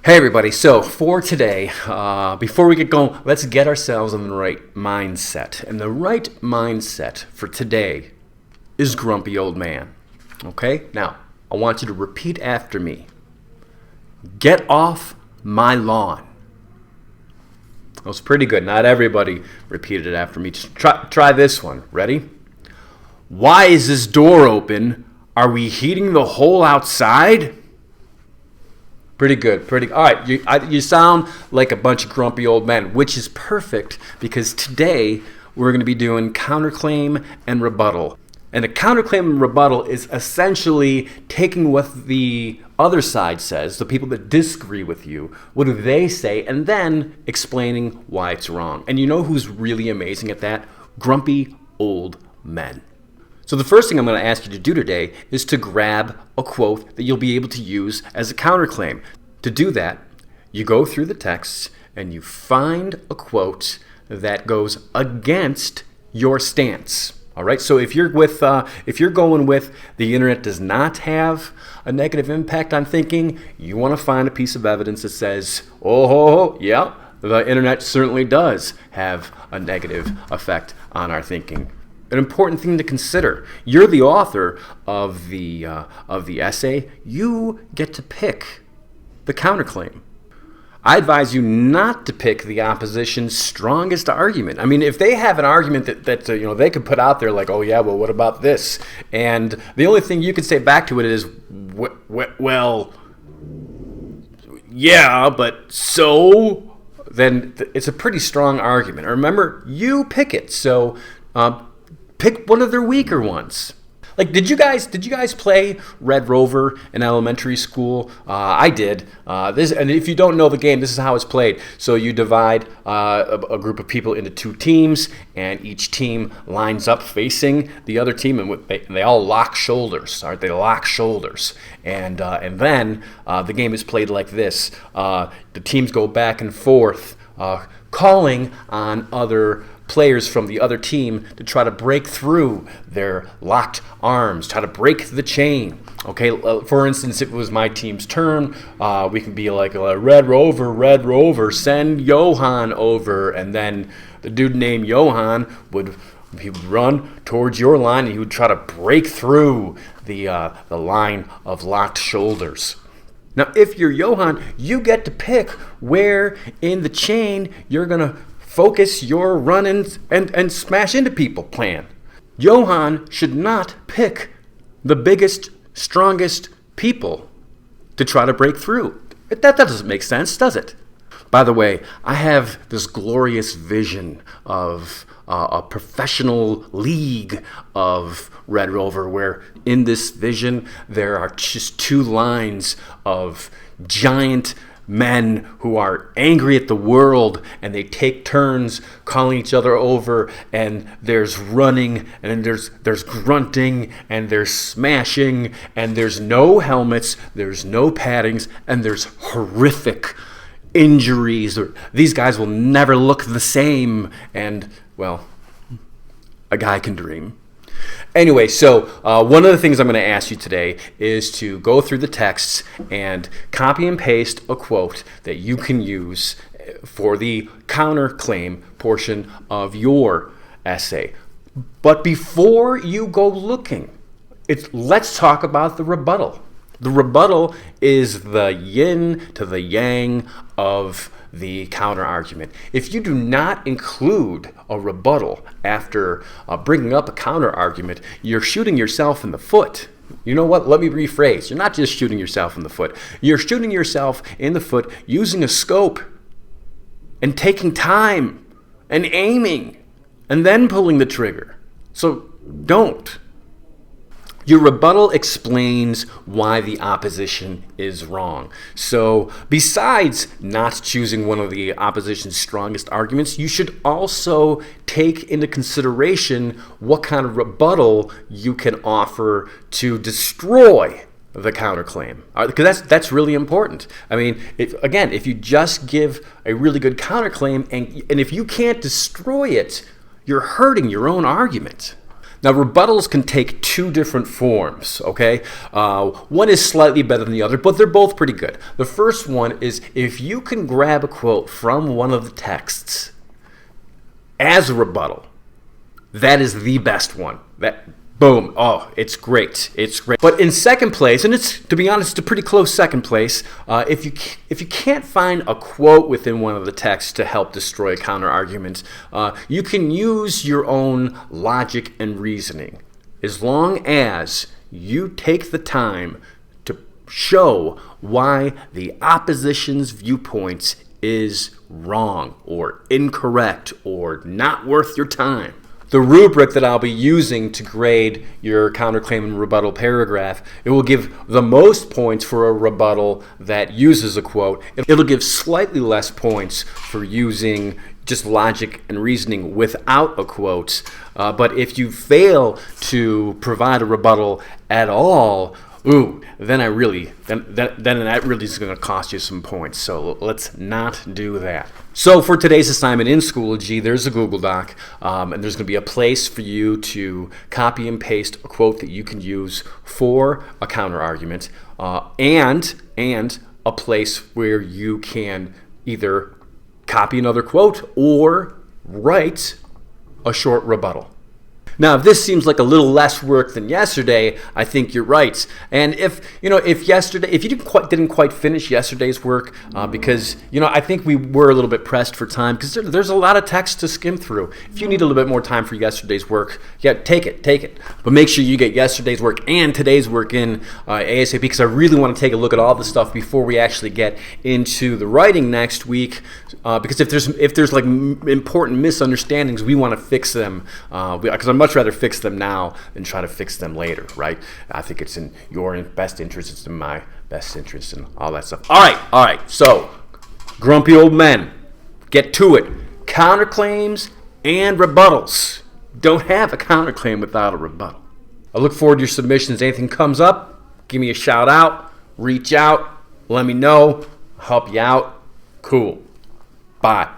Hey everybody, so for today, before we get going, let's get ourselves in the right mindset. And the right mindset for today is grumpy old man. Okay? Now, I want you to repeat after me. Get off my lawn. That was pretty good. Not everybody repeated it after me. Just try this one. Ready? Why is this door open? Are we heating the hole outside? Pretty good. All right, you sound like a bunch of grumpy old men, which is perfect because today we're going to be doing counterclaim and rebuttal. And a counterclaim and rebuttal is essentially taking what the other side says, the people that disagree with you, what do they say, and then explaining why it's wrong. And you know who's really amazing at that? Grumpy old men. So the first thing I'm going to ask you to do today is to grab a quote that you'll be able to use as a counterclaim. To do that, you go through the text and you find a quote that goes against your stance. All right. So if you're going with the internet does not have a negative impact on thinking, you want to find a piece of evidence that says, yeah, the internet certainly does have a negative effect on our thinking. An important thing to consider. You're the author of the essay. You get to pick the counterclaim. I advise you not to pick the opposition's strongest argument. I mean, if they have an argument that they could put out there like, oh yeah, well, what about this? And the only thing you can say back to it is, well, yeah, but so, then it's a pretty strong argument. Remember, you pick it. So pick one of their weaker ones. Like, did you guys play Red Rover in elementary school? I did. And if you don't know the game, this is how it's played. So you divide a group of people into two teams, and each team lines up facing the other team, and they all lock shoulders. All right, they lock shoulders, and then the game is played like this. The teams go back and forth, calling on other players from the other team to try to break through their locked arms, try to break the chain. Okay, for instance, if it was my team's turn, we can be like, Red Rover, send Johan over. And then the dude named Johan would run towards your line and he would try to break through the line of locked shoulders. Now, if you're Johan, you get to pick where in the chain you're going to focus your run and smash into people plan. Johan should not pick the biggest, strongest people to try to break through. That doesn't make sense, does it? By the way, I have this glorious vision of a professional league of Red Rover where in this vision there are just two lines of giant men who are angry at the world, and they take turns calling each other over, and there's running, and there's grunting, and there's smashing, and there's no helmets, there's no paddings, and there's horrific injuries. These guys will never look the same, and, well, a guy can dream. Anyway, so one of the things I'm going to ask you today is to go through the texts and copy and paste a quote that you can use for the counterclaim portion of your essay. But before you go looking, let's talk about the rebuttal. The rebuttal is the yin to the yang of the counter argument. If you do not include a rebuttal after bringing up a counter argument, you're shooting yourself in the foot. You know what? Let me rephrase. You're not just shooting yourself in the foot. You're shooting yourself in the foot using a scope and taking time and aiming and then pulling the trigger. So don't. Your rebuttal explains why the opposition is wrong. So besides not choosing one of the opposition's strongest arguments, you should also take into consideration what kind of rebuttal you can offer to destroy the counterclaim. Because that's really important. I mean, if you just give a really good counterclaim and if you can't destroy it, you're hurting your own argument. Now, rebuttals can take two different forms, okay? One is slightly better than the other, but they're both pretty good. The first one is if you can grab a quote from one of the texts as a rebuttal, that is the best one. Boom. Oh, it's great. It's great. But in second place, and it's, to be honest, it's a pretty close second place, if you can't find a quote within one of the texts to help destroy a counter argument, you can use your own logic and reasoning, as long as you take the time to show why the opposition's viewpoints is wrong or incorrect or not worth your time. The rubric that I'll be using to grade your counterclaim and rebuttal paragraph, it will give the most points for a rebuttal that uses a quote. It'll give slightly less points for using just logic and reasoning without a quote. But if you fail to provide a rebuttal at all, then that really is going to cost you some points. So let's not do that. So for today's assignment in Schoology, there's a Google Doc, and there's going to be a place for you to copy and paste a quote that you can use for a counter argument, and a place where you can either copy another quote or write a short rebuttal. Now, if this seems like a little less work than yesterday, I think you're right. And if you didn't quite finish yesterday's work, because I think we were a little bit pressed for time, because there's a lot of text to skim through. If you need a little bit more time for yesterday's work, yeah, take it. But make sure you get yesterday's work and today's work in ASAP, because I really want to take a look at all the stuff before we actually get into the writing next week. Because if there's like important misunderstandings, we want to fix them. Because I'd much rather fix them now than try to fix them later, right? I think it's in your best interest. It's in my best interest and all that stuff. All right. So, grumpy old men, get to it. Counterclaims and rebuttals. Don't have a counterclaim without a rebuttal. I look forward to your submissions. Anything comes up, give me a shout out, reach out, let me know, help you out. Cool. Bye.